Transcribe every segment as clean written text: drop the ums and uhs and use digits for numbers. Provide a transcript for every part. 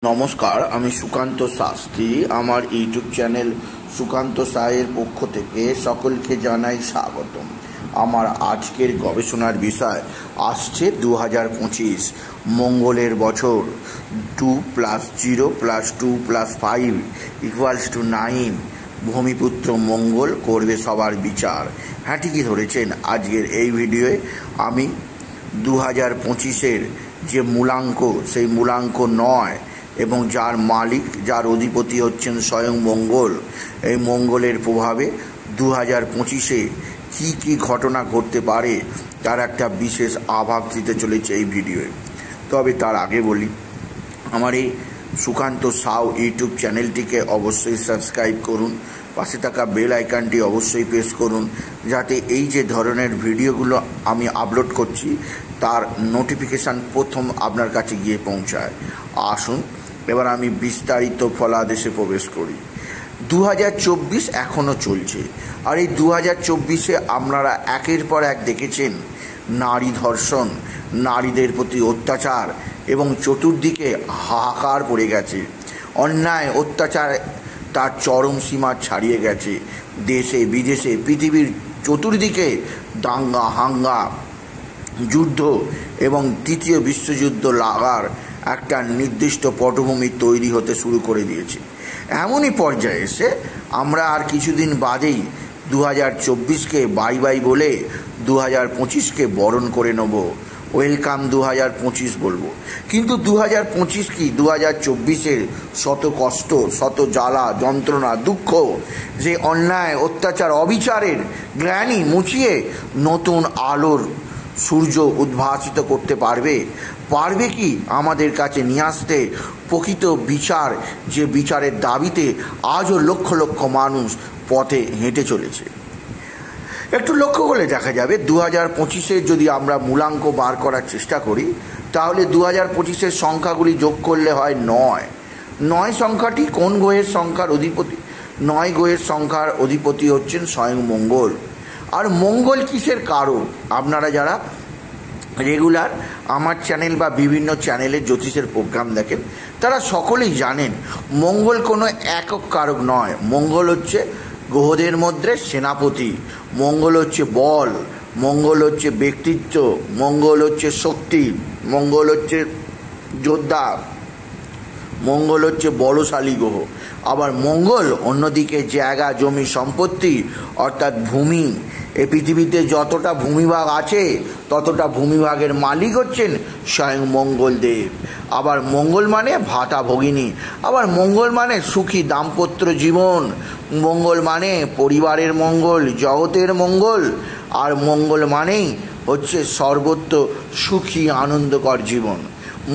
নমস্কার, আমি সুকান্ত শাস্ত্রী। আমার ইউটিউব চ্যানেল সুকান্ত সায়ের পক্ষ থেকে সকলকে জানাই স্বাগতম। আমার আজকের গবেষণার বিষয় আসছে 2025 মঙ্গলের বছর। 2+0+2+5 = 9। ভূমিপুত্র মঙ্গল করবে সবার বিচার। হ্যাঁ, ঠিকই ধরেছেন। আজকের এই ভিডিওয়ে আমি 2025-এর যে মূলাঙ্ক, সেই মূলাঙ্ক 9 এবং যার মালিক, যার অধিপতি হচ্ছেন স্বয়ং মঙ্গল, এই মঙ্গলের প্রভাবে 2025-এ কী কী ঘটনা ঘটতে পারে তার একটা বিশেষ আভাস দিতে চলেছে এই ভিডিওয়ে। তবে তার আগে বলি, আমার এই সুকান্ত সাউ ইউটিউব চ্যানেলটিকে অবশ্যই সাবস্ক্রাইব করুন, পাশে থাকা বেল আইকনটি অবশ্যই প্রেস করুন, যাতে এই যে ধরনের ভিডিওগুলো আমি আপলোড করছি তার নোটিফিকেশান প্রথম আপনার কাছে গিয়ে পৌঁছায়। আসুন এবার আমি বিস্তারিত ফলাদেশে প্রবেশ করি। 2024 এখনও চলছে, আর এই 2024-এ আপনারা একের পর এক দেখেছেন নারী ধর্ষণ, নারীদের প্রতি অত্যাচার এবং চতুর্দিকে হাহাকার পড়ে গেছে। অন্যায় অত্যাচার তার চরম সীমা ছাড়িয়ে গেছে। দেশে বিদেশে পৃথিবীর চতুর্দিকে দাঙ্গা হাঙ্গা, যুদ্ধ এবং তৃতীয় বিশ্বযুদ্ধ লাগার একটা নির্দিষ্ট পটভূমি তৈরি হতে শুরু করে দিয়েছে। এমনই পর্যায়ে এসে আমরা আর কিছুদিন বাদেই 2024-কে বাই বাই বলে 2025-কে বরণ করে নেব। ওয়েলকাম 2025 বলবো। কিন্তু 2025 কি 2024-এর শত কষ্ট, শত জ্বালা যন্ত্রণা দুঃখ, যে অন্যায় অত্যাচার অবিচারের গ্লানি মুছিয়ে নতুন আলোর সূর্য উদ্ভাসিত করতে পারবে কি আমাদের কাছে নিয়ে আসতে প্রকৃত বিচার, যে বিচারের দাবিতে আজও লক্ষ লক্ষ মানুষ পথে হেঁটে চলেছে। একটু লক্ষ্য করলে দেখা যাবে 2025-এর যদি আমরা মূলাঙ্ক বার করার চেষ্টা করি, তাহলে 2025-এর সংখ্যাগুলি যোগ করলে হয় 9। 9 সংখ্যাটি কোন গ্রহের সংখ্যার অধিপতি? 9 গ্রহের সংখ্যার অধিপতি হচ্ছেন স্বয়ং মঙ্গল। আর মঙ্গল কিসের কারক? আপনারা যারা রেগুলার আমার চ্যানেল বা বিভিন্ন চ্যানেলে জ্যোতিষের প্রোগ্রাম দেখেন, তারা সকলেই জানেন মঙ্গল কোনো একক কারক নয়। মঙ্গল হচ্ছে গ্রহদের মধ্যে সেনাপতি, মঙ্গল হচ্ছে বল, মঙ্গল হচ্ছে ব্যক্তিত্ব, মঙ্গল হচ্ছে শক্তি, মঙ্গল হচ্ছে যোদ্ধা, মঙ্গল হচ্ছে বলশালী গ্রহ। আবার মঙ্গল অন্যদিকে জায়গা জমি সম্পত্তি অর্থাৎ ভূমি। এই পৃথিবীতে যতটা ভূমিভাগ আছে ততটা ভূমিভাগের মালিক হচ্ছেন স্বয়ং মঙ্গলদেব। আবার মঙ্গল মানে ভাতা ভগিনী, আবার মঙ্গল মানে সুখী দাম্পত্য জীবন, মঙ্গল মানে পরিবারের মঙ্গল, জগতের মঙ্গল, আর মঙ্গল মানেই হচ্ছে সর্বত্র সুখী আনন্দকর জীবন।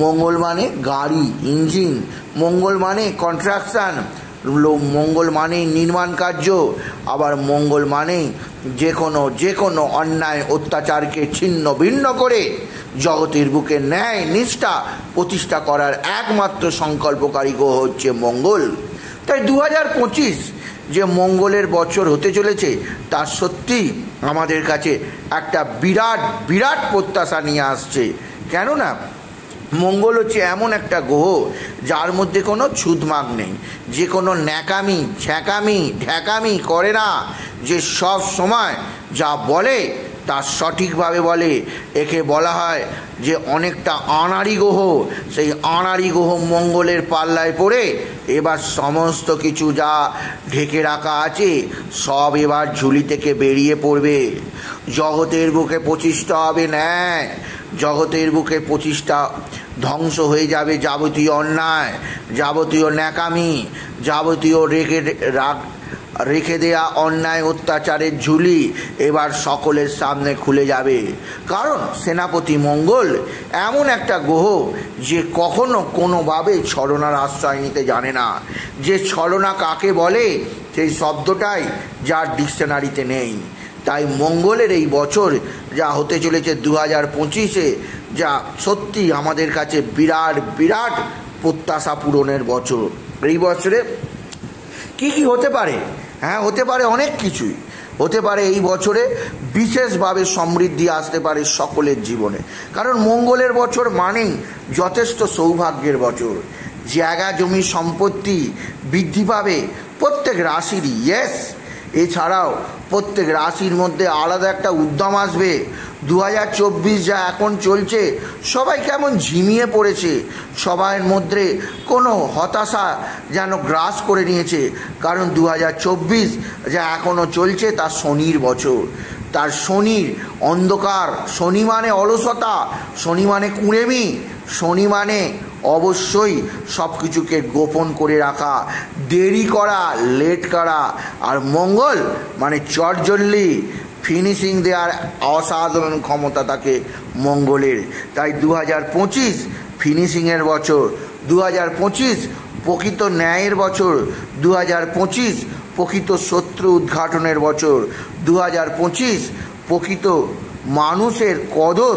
মঙ্গল মানে গাড়ি ইঞ্জিন, মঙ্গল মানে কন্ট্রাকশান, মঙ্গল মানে নির্মাণ কার্য, আবার মঙ্গল মানে যে কোনো অন্যায় অত্যাচারকে ছিন্ন ভিন্ন করে জগতের বুকে ন্যায় নিষ্ঠা প্রতিষ্ঠা করার একমাত্র সংকল্পকারী গ্রহ হচ্ছে মঙ্গল। তাই 2025 যে মঙ্গলের বছর হতে চলেছে তা সত্যি আমাদের কাছে একটা বিরাট বিরাট প্রত্যাশা নিয়ে আসছে। কেননা মঙ্গল হচ্ছে এমন একটা গ্রহ যার মধ্যে কোনো ছুঁতমাগ নেই, যে কোনো ন্যাকামি ছ্যাঁকামি ঢ্যাকামি করে না, যে সব সময় যা বলে তা সঠিকভাবে বলে। একে বলা হয় যে অনেকটা আনাড়ি গ্রহ। সেই আনাড়ি গ্রহ মঙ্গলের পাল্লায় পড়ে এবার সমস্ত কিছু যা ঢেকে রাখা আছে সব এবার ঝুলি থেকে বেরিয়ে পড়বে। জগতের বুকে প্রতিষ্ঠা হবে ন্যায়, জগতের বুকে প্রতিষ্ঠা ধ্বংস হয়ে যাবে যাবতীয় অন্যায়, যাবতীয় ন্যাকামি, যাবতীয় রেখে দেয়া অন্যায় অত্যাচারের ঝুলি এবার সকলের সামনে খুলে যাবে। কারণ সেনাপতি মঙ্গল এমন একটা গ্রহ যে কখনো কোনোভাবে ছলনার আশ্রয় নিতে জানে না। যে ছলনা কাকে বলে সেই শব্দটাই যার ডিকশনারিতে নেই। তাই মঙ্গলের এই বছর যা হতে চলেছে 2025-এ, যা সত্যি আমাদের কাছে বিরাট বিরাট প্রত্যাশা পূরণের বছর। এই বছরে কি কি হতে পারে? হ্যাঁ, হতে পারে অনেক কিছুই। হতে পারে এই বছরে বিশেষভাবে সমৃদ্ধি আসতে পারে সকলের জীবনে। কারণ মঙ্গলের বছর মানেই যথেষ্ট সৌভাগ্যের বছর। জায়গা জমি সম্পত্তি বৃদ্ধি পাবে প্রত্যেক রাশিরই। ইয়েস, এছাড়াও প্রত্যেক রাশির মধ্যে আলাদা একটা উদ্যম আসবে। 2024 যা এখন চলছে, সবাই কেমন ঝিমিয়ে পড়েছে, সবার মধ্যে কোনো হতাশা যেন গ্রাস করে নিয়েছে। কারণ 2024 যা এখনও চলছে তা শনির বছর, তার শনির অন্ধকার। শনি মানে অলসতা, শনি মানে কুঁড়েমি, শনি মানে অবশ্যই সব কিছুকে গোপন করে রাখা, দেরি করা, লেট করা। আর মঙ্গল মানে চটজলদি ফিনিশিং দেওয়ার অসাধারণ ক্ষমতা থাকে মঙ্গলের। তাই 2025 ফিনিশিংয়ের বছর, 2025 প্রকৃত ন্যায়ের বছর, 2025 প্রকৃত শত্রু উদ্ঘাটনের বছর, 2025 প্রকৃত মানুষের কদর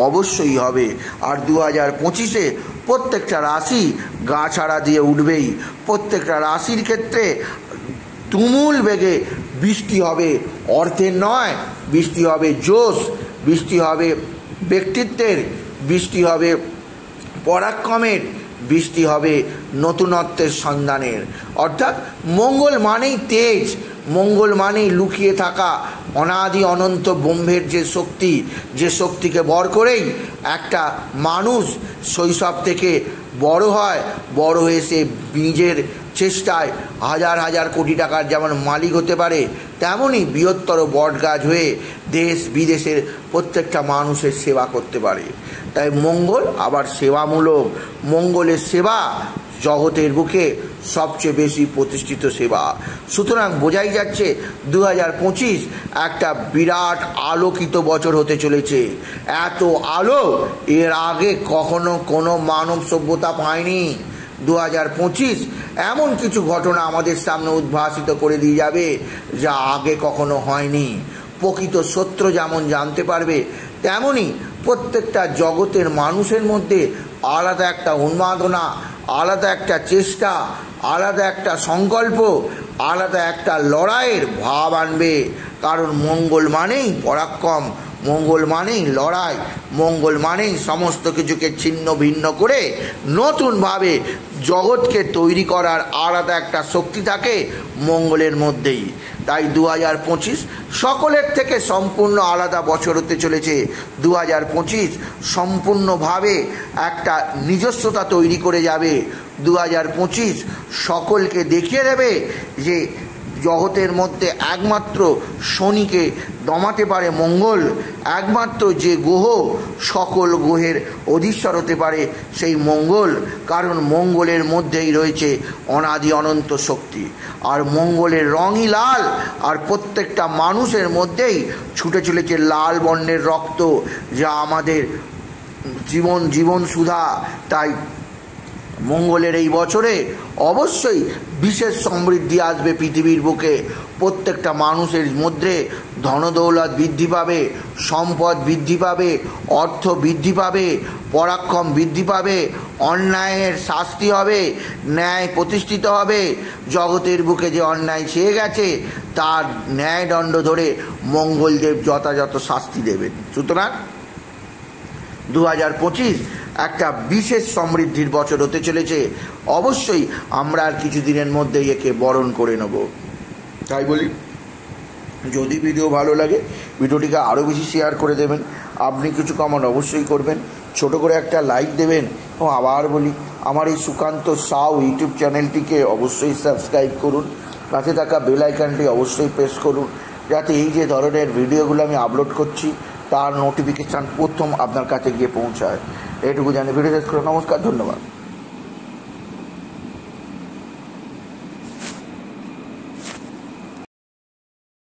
অবশ্যই হবে। আর 2025-এ প্রত্যেকটা রাশি গা ছাড়া দিয়ে উঠবেই। প্রত্যেকটা রাশির ক্ষেত্রে তুমুল বেগে বৃষ্টি হবে, অর্থের নয়, বৃষ্টি হবে জোশ, বৃষ্টি হবে ব্যক্তিত্বের, বৃষ্টি হবে পরাক্রমের, বৃষ্টি হবে নতুনত্বের সন্ধানের। অর্থাৎ মঙ্গল মানেই তেজ, মঙ্গল মানেই লুকিয়ে থাকা অনাদি অনন্ত ব্রহ্মের যে শক্তি, যে শক্তিকে বর করেই একটা মানুষ শৈশব থেকে বড় হয়, বড় হয়ে সে নিজের চেষ্টায় হাজার হাজার কোটি টাকার যেমন মালিক হতে পারে, তেমনই বৃহত্তর বটগাছ হয়ে দেশ বিদেশের প্রত্যেকটা মানুষের সেবা করতে পারে। তাই মঙ্গল আবার সেবামূলক, মঙ্গলের সেবা জগতের বুকে সবচেয়ে বেশি প্রতিষ্ঠিত সেবা। সুতরাং বোঝাই যাচ্ছে 2025 একটা বিরাট আলোকিত বছর হতে চলেছে। এত আলো এর আগে কখনো কোনো মানব সভ্যতা পায়নি। 2025 এমন কিছু ঘটনা আমাদের সামনে উদ্ভাসিত করে দিয়ে যাবে যা আগে কখনো হয়নি। প্রকৃত সত্য যেমন জানতে পারবে, তেমনই প্রত্যেকটা জগতের মানুষের মধ্যে আলাদা একটা উন্মাদনা, আলাদা একটা চেষ্টা, আলাদা একটা সংকল্প, আলাদা একটা লড়াইয়ের ভাব আনবে। কারণ মঙ্গল মানেই পরাক্রম, মঙ্গল মানেই লড়াই, মঙ্গল মানেই সমস্ত কিছুকে ছিন্ন ভিন্ন করে নতুনভাবে জগৎকে তৈরি করার আলাদা একটা শক্তি থাকে মঙ্গলের মধ্যেই। তাই 2025 সকলের থেকে সম্পূর্ণ আলাদা বছর হতে চলেছে। 2025 সম্পূর্ণভাবে একটা নিজস্বতা তৈরি করে যাবে। 2025 সকলকে দেখিয়ে দেবে যে জগতের মধ্যে একমাত্র শনিকে দমাতে পারে মঙ্গল, একমাত্র যে গ্রহ সকল গ্রহের অধীশ্বর হতে পারে সেই মঙ্গল। কারণ মঙ্গলের মধ্যেই রয়েছে অনাদি অনন্ত শক্তি, আর মঙ্গলের রঙই লাল। আর প্রত্যেকটা মানুষের মধ্যেই ছুটে চলেছে লাল বর্ণের রক্ত, যা আমাদের জীবন সুধা। তাই মঙ্গলের এই বছরে অবশ্যই বিশেষ সমৃদ্ধি আসবে পৃথিবীর বুকে। প্রত্যেকটা মানুষের মধ্যে ধনদৌলত বৃদ্ধি পাবে, সম্পদ বৃদ্ধি পাবে, অর্থ বৃদ্ধি পাবে, পরাক্রম বৃদ্ধি পাবে, অন্যায়ের শাস্তি হবে, ন্যায় প্রতিষ্ঠিত হবে। জগতের বুকে যে অন্যায় ছেয়ে গেছে তার ন্যায়দণ্ড ধরে মঙ্গলদেব যথাযথ শাস্তি দেবেন। সুতরাং 2025 একটা বিশেষ সমৃদ্ধির বছর হতে চলেছে। অবশ্যই আমরা আর কিছুদিনের মধ্যেই একে বরণ করে নেব। তাই বলি, যদি ভিডিও ভালো লাগে ভিডিওটিকে আরও বেশি শেয়ার করে দেবেন। আপনি কিছু কমেন্ট অবশ্যই করবেন, ছোট করে একটা লাইক দেবেন। এবং আবার বলি, আমার এই সুকান্ত সাউ ইউটিউব চ্যানেলটিকে অবশ্যই সাবস্ক্রাইব করুন, পাশে থাকা বেল আইকনটি অবশ্যই প্রেস করুন, যাতে এই যে ধরনের ভিডিওগুলো আমি আপলোড করছি তার নোটিফিকেশান প্রথম আপনার কাছে গিয়ে পৌঁছায়। এটুকু জানি ভিডিও শেষ করে নমস্কার, ধন্যবাদ।